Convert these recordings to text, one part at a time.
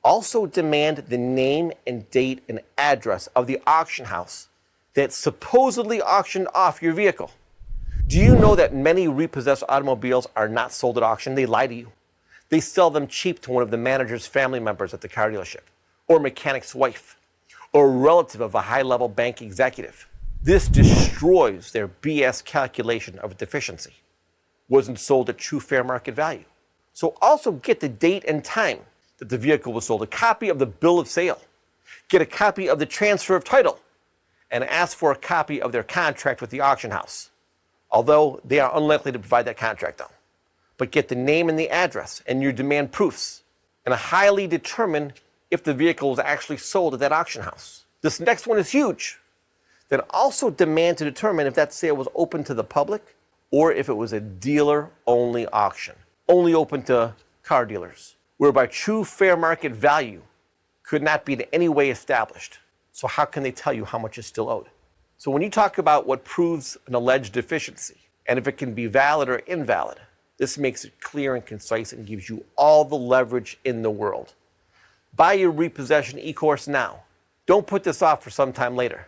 Also demand the name and date and address of the auction house that supposedly auctioned off your vehicle. Do you know that many repossessed automobiles are not sold at auction? They lie to you. They sell them cheap to one of the manager's family members at the car dealership, or mechanic's wife, or a relative of a high-level bank executive. This destroys their BS calculation of deficiency. Wasn't sold at true fair market value. So also get the date and time that the vehicle was sold, a copy of the bill of sale, get a copy of the transfer of title, and ask for a copy of their contract with the auction house. Although they are unlikely to provide that contract though. But get the name and the address and your demand proofs, and highly determine if the vehicle was actually sold at that auction house. This next one is huge. Then also demand to determine if that sale was open to the public or if it was a dealer-only auction, only open to car dealers, whereby true fair market value could not be in any way established. So how can they tell you how much is still owed? So when you talk about what proves an alleged deficiency and if it can be valid or invalid, this makes it clear and concise and gives you all the leverage in the world. Buy your repossession e-course now. Don't put this off for some time later.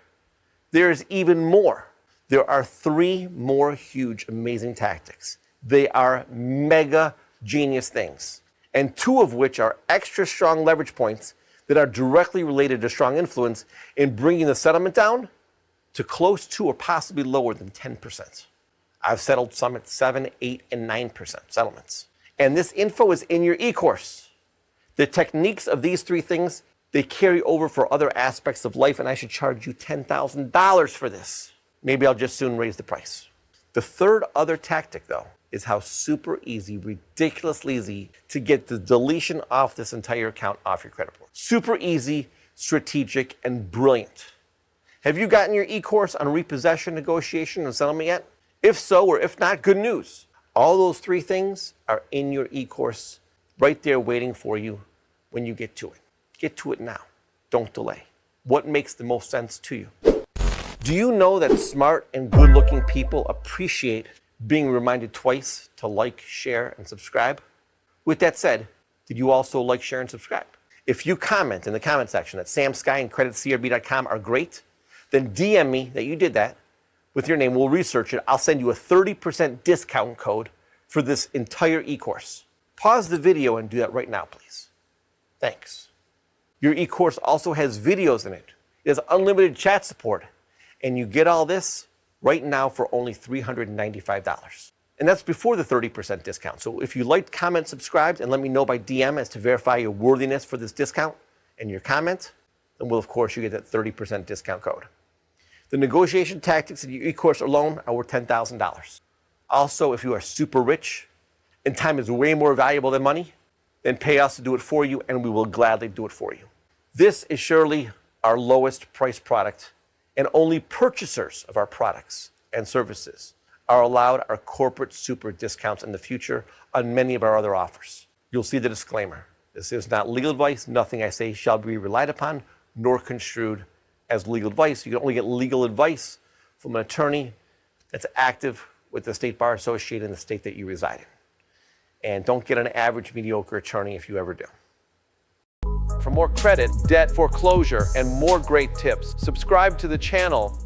There is even more. There are 3 more huge, amazing tactics. They are mega genius things, and 2 of which are extra strong leverage points that are directly related to strong influence in bringing the settlement down to close to or possibly lower than 10%. I've settled some at 7, 8, and 9% settlements. And this info is in your e-course. The techniques of these 3 things, they carry over for other aspects of life, and I should charge you $10,000 for this. Maybe I'll just soon raise the price. The third other tactic, though, is how super easy, ridiculously easy to get the deletion off this entire account off your credit report. Super easy, strategic, and brilliant. Have you gotten your e-course on repossession, negotiation, and settlement yet? If so, or if not, good news. All those 3 things are in your e-course right there waiting for you when you get to it. Get to it now. Don't delay. What makes the most sense to you? Do you know that smart and good-looking people appreciate being reminded twice to like, share, and subscribe? With that said, did you also like, share, and subscribe? If you comment in the comment section that Sam Sky and creditcrb.com are great, then DM me that you did that with your name. We'll research it. I'll send you a 30% discount code for this entire e-course. Pause the video and do that right now, please. Thanks. Your e-course also has videos in it. It has unlimited chat support. And you get all this right now for only $395. And that's before the 30% discount. So if you liked, comment, subscribe, and let me know by DM as to verify your worthiness for this discount and your comment, then of course you get that 30% discount code. The negotiation tactics in your e-course alone are worth $10,000. Also, if you are super rich and time is way more valuable than money, then pay us to do it for you, and we will gladly do it for you. This is surely our lowest price product, and only purchasers of our products and services are allowed our corporate super discounts in the future on many of our other offers. You'll see the disclaimer. This is not legal advice. Nothing I say shall be relied upon nor construed as legal advice. You can only get legal advice from an attorney that's active with the State Bar Association in the state that you reside in. And don't get an average mediocre attorney if you ever do. For more credit, debt, foreclosure, and more great tips, subscribe to the channel